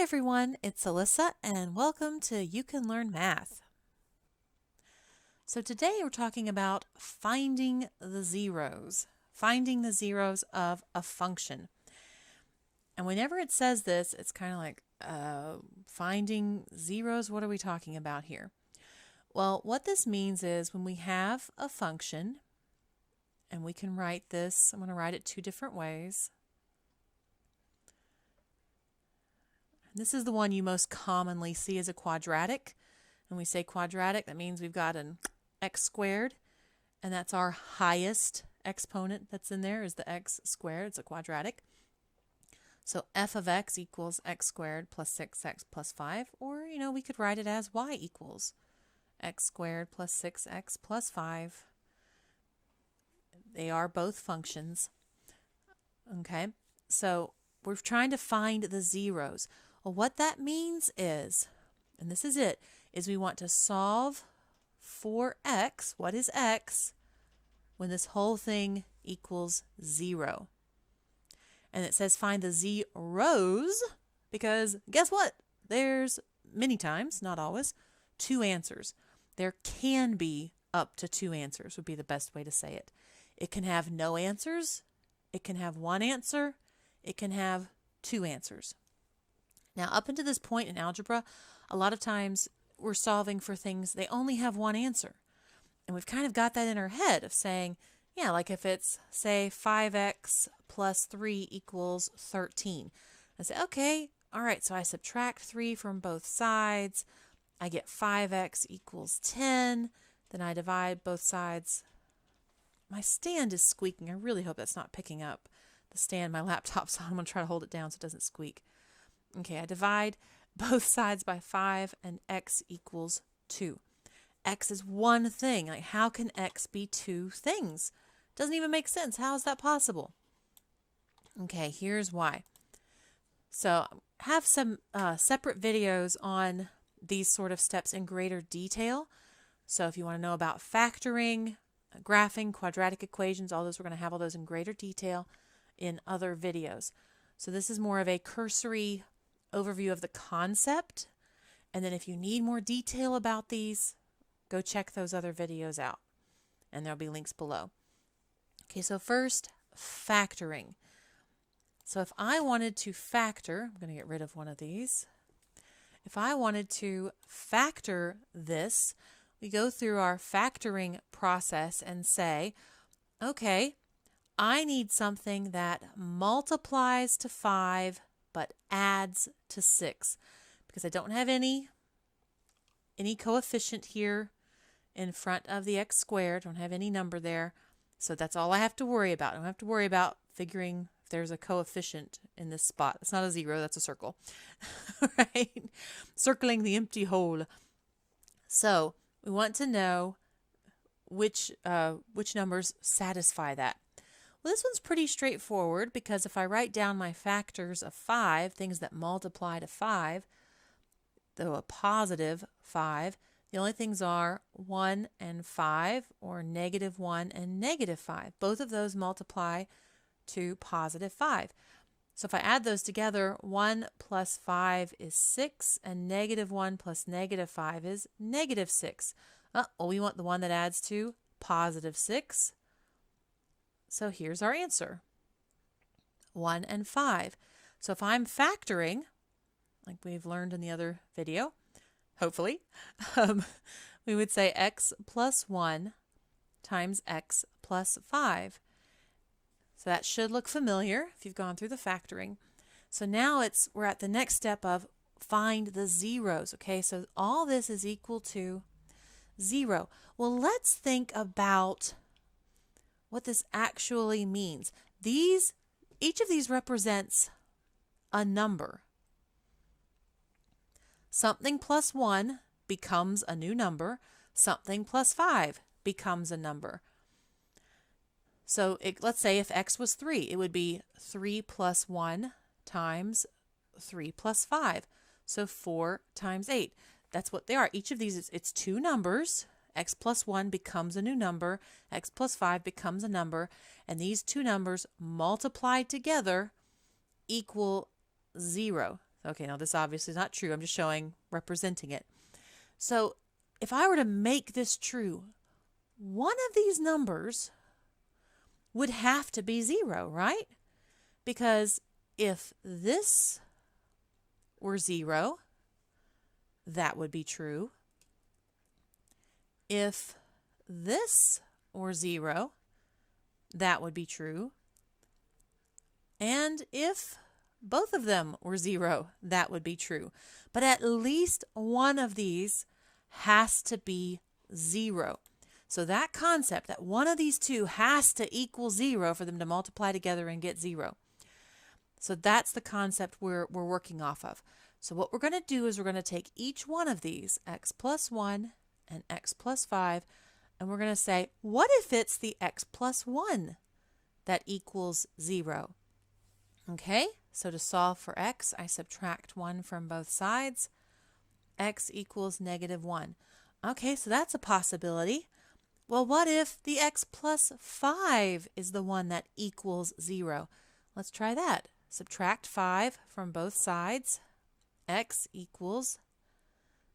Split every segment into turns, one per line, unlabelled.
everyone, it's Alyssa and welcome to You Can Learn Math. So today we're talking about finding the zeros of a function. And whenever it says this, it's kind of like, finding zeros, what are we talking about here? Well, what this means is when we have a function, and we can write this, I'm going to write it two different ways. This is the one you most commonly see as a quadratic. When we say quadratic, that means we've got an x squared, and that's our highest exponent that's in there is the x squared. It's a quadratic. So f of x equals x squared plus 6x plus 5, or, we could write it as y equals x squared plus 6x plus 5. They are both functions. Okay, so we're trying to find the zeros. Well, what that means is, and this is it, is we want to solve for x. What is x? When this whole thing equals 0. And it says find the zeros because guess what? There's many times, not always, two answers. There can be up to two answers would be the best way to say it. It can have no answers. It can have one answer. It can have two answers. Now, up until this point in algebra, a lot of times we're solving for things, they only have one answer. And we've kind of got that in our head of saying, yeah, like if it's, say, 5x plus 3 equals 13. I say, okay, all right, so I subtract 3 from both sides. I get 5x equals 10. Then I divide both sides. My stand is squeaking. I really hope that's not picking up the stand my laptop, so I'm going to try to hold it down so it doesn't squeak. Okay, I divide both sides by 5 and x equals 2. X is one thing. Like, how can x be two things? Doesn't even make sense. How is that possible? Okay, here's why. So I have some separate videos on these sort of steps in greater detail. So if you want to know about factoring, graphing, quadratic equations, all those, we're going to have all those in greater detail in other videos. So this is more of a cursory overview of the concept, and then if you need more detail about these, go check those other videos out, and there'll be links below. Okay, so first, factoring. So if I wanted to factor, I'm going to get rid of one of these. If I wanted to factor this, we go through our factoring process and say, okay, I need something that multiplies to 5 but adds to 6 because I don't have any coefficient here in front of the x squared. I don't have any number there. So that's all I have to worry about. I don't have to worry about figuring if there's a coefficient in this spot. It's not a 0, that's a circle. Right? Circling the empty hole. So we want to know which numbers satisfy that. Well, this one's pretty straightforward because if I write down my factors of 5, things that multiply to 5, though a positive 5, the only things are 1 and 5 or negative 1 and negative 5. Both of those multiply to positive 5. So if I add those together, 1 plus 5 is 6 and negative 1 plus negative 5 is negative 6. Well, we want the one that adds to positive 6. So here's our answer, 1 and 5. So if I'm factoring, like we've learned in the other video, hopefully, we would say x plus 1 times x plus 5. So that should look familiar if you've gone through the factoring. So now we're at the next step of find the zeros. Okay, so all this is equal to 0. Well, let's think about what this actually means. Each of these represents a number. Something plus 1 becomes a new number. Something plus 5 becomes a number. So let's say if x was 3, it would be 3 plus 1 times 3 plus 5. So 4 times 8. That's what they are. Each of these, it's two numbers. X plus 1 becomes a new number. X plus 5 becomes a number. And these two numbers multiplied together equal 0. Okay, now this obviously is not true. I'm just representing it. So if I were to make this true, one of these numbers would have to be 0, right? Because if this were 0, that would be true. If this were 0, that would be true. And if both of them were 0, that would be true. But at least one of these has to be 0. So that concept that one of these two has to equal 0 for them to multiply together and get 0. So that's the concept we're working off of. So what we're going to do is we're going to take each one of these, x plus 1 and x plus 5, and we're going to say, what if it's the x plus 1 that equals 0? Okay, so to solve for x, I subtract 1 from both sides. X equals -1. Okay, so that's a possibility. Well, what if the x plus 5 is the one that equals 0? Let's try that. Subtract 5 from both sides. X equals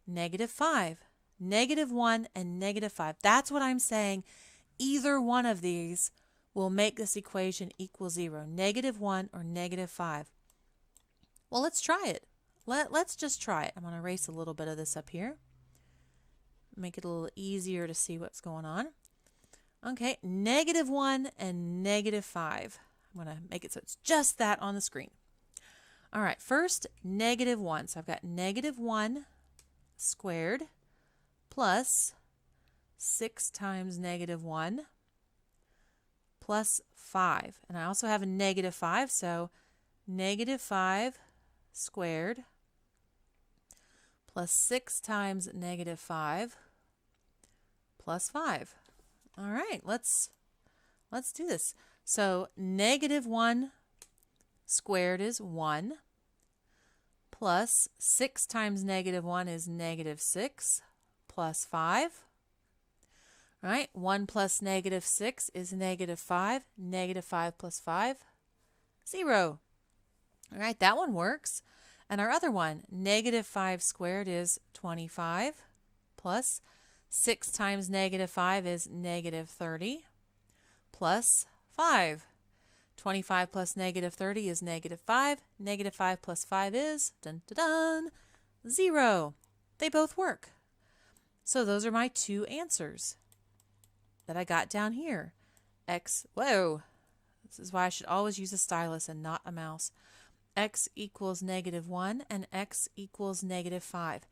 -5. -1 and -5. That's what I'm saying. Either one of these will make this equation equal 0. -1 or -5. Well, let's try it. Let's just try it. I'm going to erase a little bit of this up here. Make it a little easier to see what's going on. Okay, -1 and -5. I'm going to make it so it's just that on the screen. All right, first -1. So I've got -1 squared plus 6 times -1 plus 5. And I also have a -5, so -5 squared plus 6 times -5 plus 5. All right, let's do this. So -1 squared is 1 plus 6 times -1 is -6 plus 5. All right, 1 plus -6 is -5. -5 plus 5, 0. All right, that one works. And our other one, -5 squared is 25 plus 6 times -5 is -30 plus 5. 25 plus -30 is -5. -5 plus 5 is, dun, dun, dun, 0. They both work. So those are my two answers that I got down here. Whoa, this is why I should always use a stylus and not a mouse. X equals -1 and x equals -5.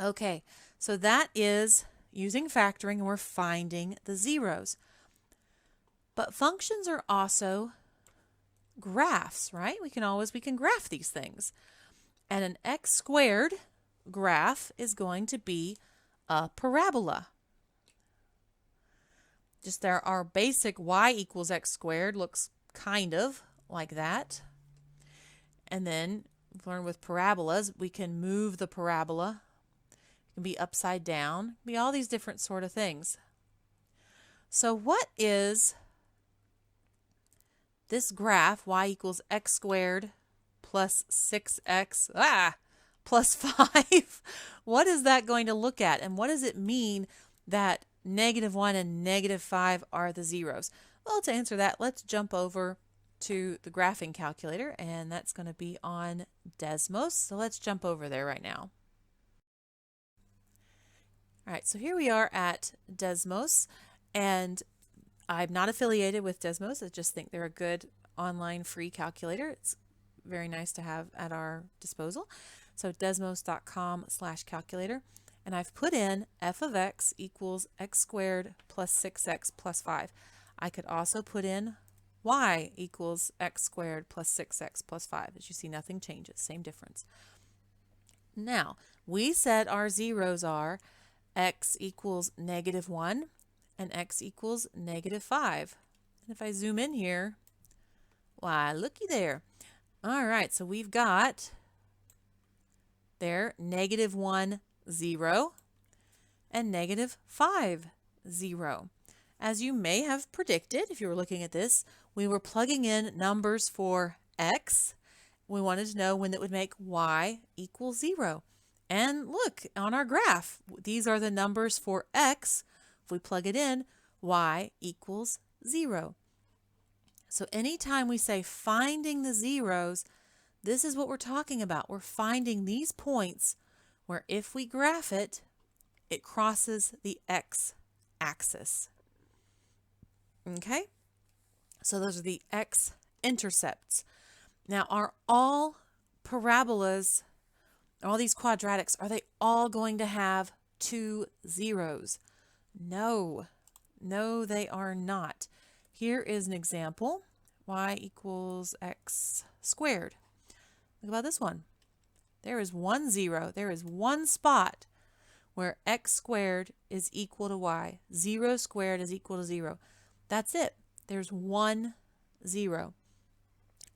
Okay, so that is using factoring, and we're finding the zeros. But functions are also graphs, right? We can graph these things. And an x squared graph is going to be a parabola. Just our basic y equals x squared looks kind of like that. And then we've learned with parabolas, we can move the parabola. It can be upside down, it can be all these different sort of things. So what is this graph, y equals x squared plus 6x plus 5? What is that going to look at? And what does it mean that -1 and -5 are the zeros? Well, to answer that, let's jump over to the graphing calculator, and that's going to be on Desmos. So let's jump over there right now. All right, so here we are at Desmos, and I'm not affiliated with Desmos. I just think they're a good online free calculator. It's very nice to have at our disposal. So desmos.com/calculator, and I've put in f of x equals x squared plus 6x plus 5. I could also put in y equals x squared plus 6x plus 5. As you see, nothing changes, same difference. Now, we said our zeros are x equals -1 and x equals -5. And if I zoom in here, why, looky there. All right, so we've got there -1, 0, and -5, 0. As you may have predicted, if you were looking at this, we were plugging in numbers for x. we wanted to know when that would make y equal 0. And look, on our graph, these are the numbers for x. If we plug it in, y equals 0. So anytime we say finding the zeros, this is what we're talking about. We're finding these points where if we graph it, it crosses the x-axis. Okay? So those are the x-intercepts. Now, are all parabolas, all these quadratics, are they all going to have 2 zeros? No. No, they are not. Here is an example. Y equals x squared. Look about this one. There is 1 0. There is one spot where x squared is equal to y. 0 squared is equal to 0. That's it. There's 1 0.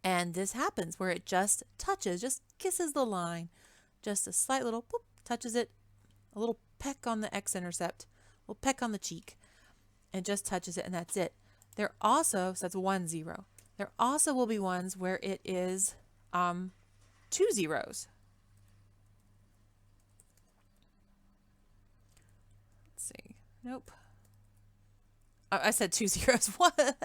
And this happens where it just touches, just kisses the line. Just a slight little poop, touches it. A little peck on the x-intercept. A little peck on the cheek. And just touches it, and that's it. There also, so that's 1 0. There also will be ones where it is 2 zeros. Let's see. Nope. Oh, I said 2 zeros. What?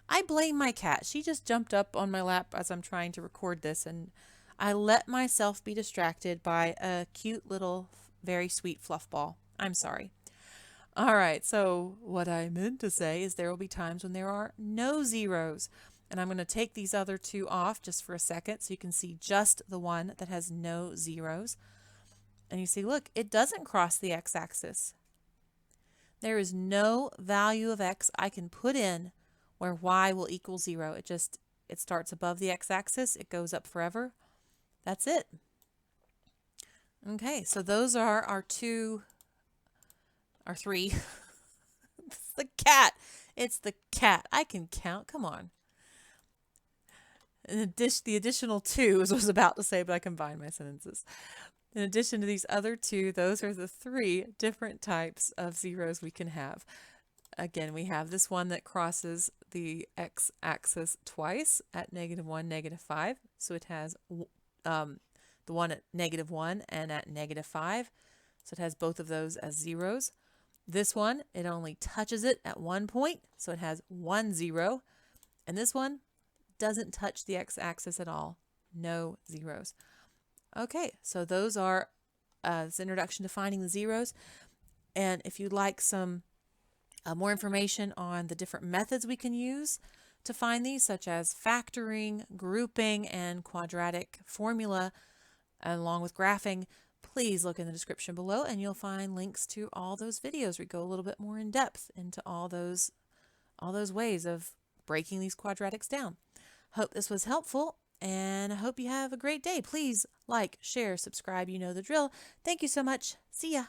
I blame my cat. She just jumped up on my lap as I'm trying to record this, and I let myself be distracted by a cute little, very sweet fluff ball. I'm sorry. All right, so what I meant to say is there will be times when there are no zeros. And I'm going to take these other two off just for a second so you can see just the one that has no zeros. And you see, look, it doesn't cross the x-axis. There is no value of x I can put in where y will equal 0. It starts above the x-axis. It goes up forever. That's it. Okay, so those are our three. It's the cat. It's the cat. I can count. Come on. The additional 2 is what I was about to say, but I combined my sentences. In addition to these other 2, those are the 3 different types of zeros we can have. Again, we have this one that crosses the x-axis twice at -1, -5. So it has the one at -1 and at -5. So it has both of those as zeros. This one, it only touches it at one point, so it has 1 0. And this one doesn't touch the x-axis at all. No zeros. Okay, so those are this introduction to finding the zeros. And if you'd like some more information on the different methods we can use to find these, such as factoring, grouping, and quadratic formula, along with graphing, please look in the description below and you'll find links to all those videos where we go a little bit more in depth into all those ways of breaking these quadratics down. Hope this was helpful, and I hope you have a great day. Please like, share, subscribe. You know the drill. Thank you so much. See ya.